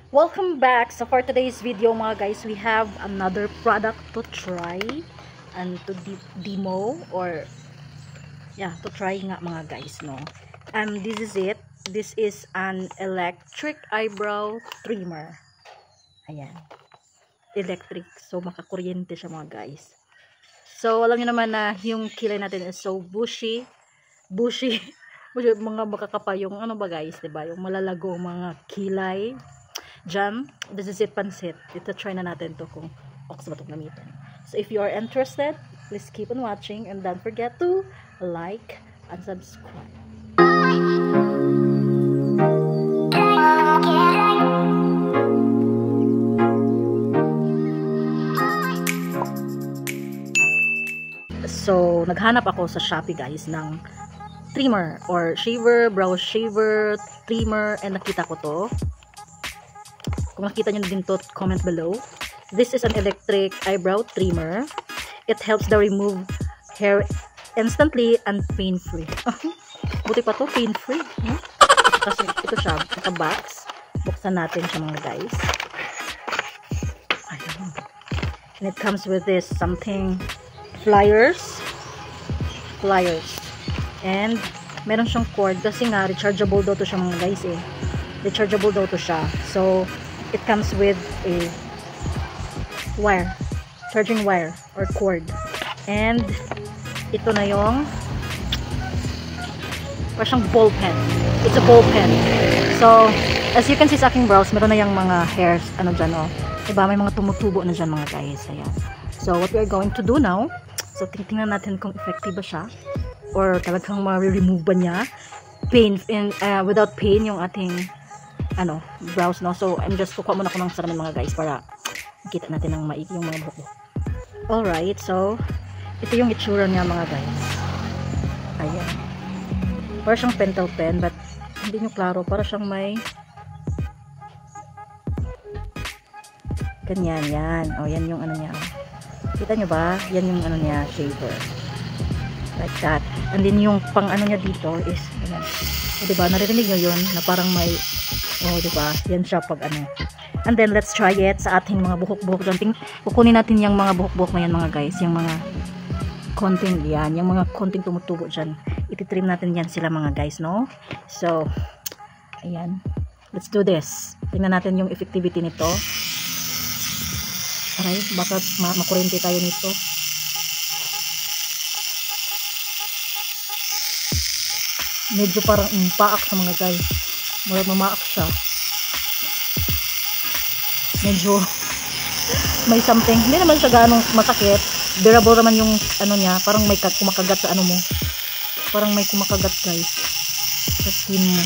Welcome back. So for today's video mga guys, we have another product to try and to demo or to try nga mga guys, no. This is it. This is an electric eyebrow trimmer. Ayan. Electric. So makakuryente siya mga guys. So alam niyo naman na yung kilay natin is so bushy. Mga makakapayong ano ba guys, 'di ba? Yung malalago mga kilay. Jam, this is it, pansit. Ito try na natin to kung ox ba itong gamitin. So if you are interested, please keep on watching and don't forget to like and subscribe. So naghanap ako sa Shopee guys ng trimmer or shaver, brow shaver, trimmer, and nakita ko to. Kung nakita nyo din to, comment below. This is an electric eyebrow trimmer. It helps to remove hair instantly and pain-free. Buti pa to, pain-free. Kasi ito siya, naka-box. Buksan natin siya mga guys. Ayun. And it comes with this something, flyers. And meron siyang cord kasi nga rechargeable daw to siya mga guys eh. Rechargeable daw to siya. So, it comes with a wire, charging wire or cord, and ito na yung parang ball pen. It's a ball pen. So as you can see sa aking brows, meron na yung mga hairs ano dyan, oh, diba, may mga tumutubo na dyan mga guys. Ayan. So what we are going to do now, so tingnan natin kung effective ba siya or talagang ma-remove ba niya without pain yung ating brows, no. So I'm just kukuha muna ko ng salamin mga guys para makita natin ng maigi yung mga buhok. Alright, so ito yung itsura niya mga guys. Ayan, para siyang pentel pen but hindi nyo klaro, para siyang may ganyan, yan. O yan yung ano niya, kita nyo ba? Yan yung ano niya, shaver, like that. And then yung pang ano niya dito is ayan. O, diba, naririnig nyo yun na parang may diba? Yan siya pag ano. And then let's try it sa ating mga buhok-buhok dyan. Kukunin natin yung mga buhok-buhok na yan mga guys. Yung mga konting yan. Yung mga konting tumutubo dyan. Ititrim natin yan sila mga guys, no? So, ayan. Let's do this. Tingnan natin yung effectivity nito. Aray, baka makurente tayo nito. Medyo parang impaak sa mga guys. Mamaak siya. Medyo may something. Hindi naman siya ganong masakit. Bearable naman yung ano niya. Parang may kumakagat sa ano mo. Parang may kumakagat guys sa skin mo.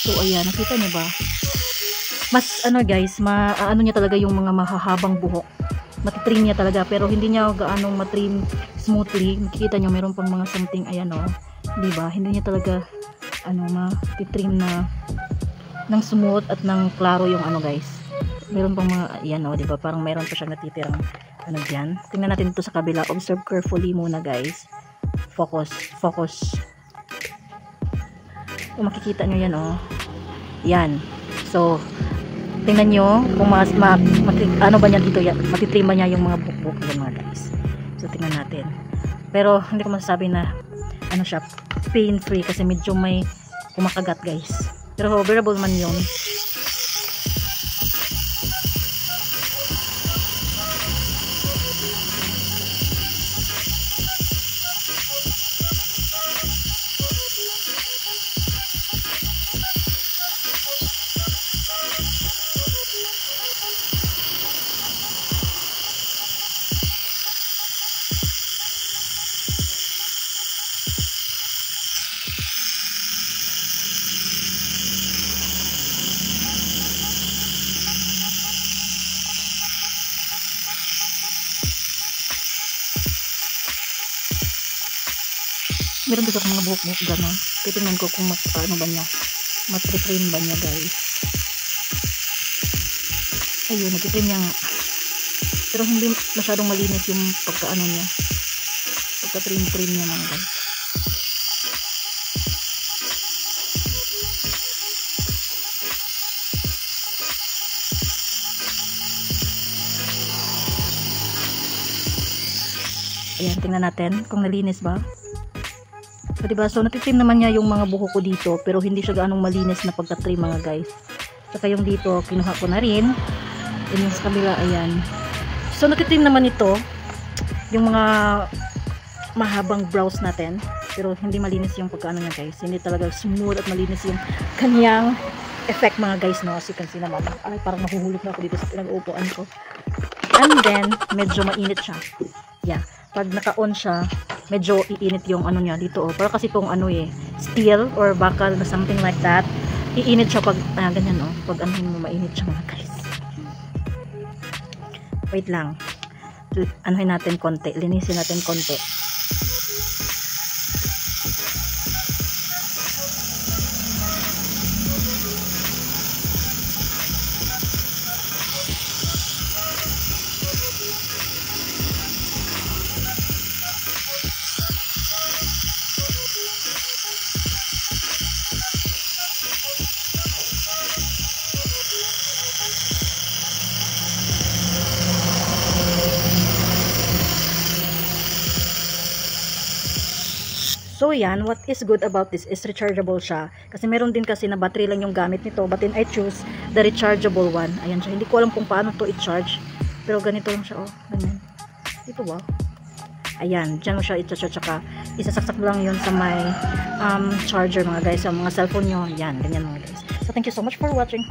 So ayan, nakita niyo ba? Mas ano guys, ano niya talaga yung mga mahahabang buhok. Matitrim niya talaga pero hindi niya gaano matrim smoothly. Makikita niyo meron pang mga something ayan oh. 'Di ba? Hindi niya talaga matitrim na ng smooth at ng klaro yung ano guys. Meron pang mga ayan oh, 'di ba? Parang meron pa siyang natitirang ano diyan. Tingnan natin ito sa kabila. Observe carefully muna guys. Focus. Kung makikita nyo yan oh. Yan. So tingnan nyo kung ano ba niya dito yan. Matitrim ba niya yung mga bukbuk yan mga guys. So tingnan natin. Pero hindi ko masasabi na ano siya, pain free kasi medyo may kumakagat guys. Pero bearable man yun. Meron dito akong mga buhok-buhok gano'n. Titingnan ko kung ano ba niya. Matritrim ba niya guys. Ayun, natitrim niya nga. Pero hindi masyadong malinis yung pagka-ano niya. Pagka-trim-trim niya mga guys. Ayan, tingnan natin kung nalinis ba. So, diba? So, natitrim naman niya yung mga buhok ko dito, pero hindi siya gaanong malinis na pagka-trim mga guys. Saka yung dito, kinuha ko na rin. And yung sa kabila, ayan. So, natitrim naman ito, yung mga mahabang brows natin, pero hindi malinis yung pagka-ano niya guys. Hindi talaga smooth at malinis yung kanyang effect mga guys, no? As you can see naman. Ay, parang nahuhulog na ako dito sa pinag-uupuan ko. And then, medyo mainit siya. Yeah. Pag naka-on siya, medyo iinit yung ano niya dito. Oh. Para kasi itong ano steel or bakal na something like that. Iinit siya pag, ganyan oh. Pag ano mo, mainit siya mga guys. Wait lang. Anuhin natin konti. Linisin natin konti. So yan, what is good about this is rechargeable siya. Kasi meron din kasi na battery lang yung gamit nito. But then I choose the rechargeable one. Ayan siya. Hindi ko alam kung paano to i-charge. Pero ganito lang siya. Oh, ganyan. Ito ba? Ayan. Diyan mo siya i-charge. Tsaka isasaksak lang yun sa may charger mga guys. Sa mga cellphone nyo. Ayan. Ganyan mga guys. So thank you so much for watching.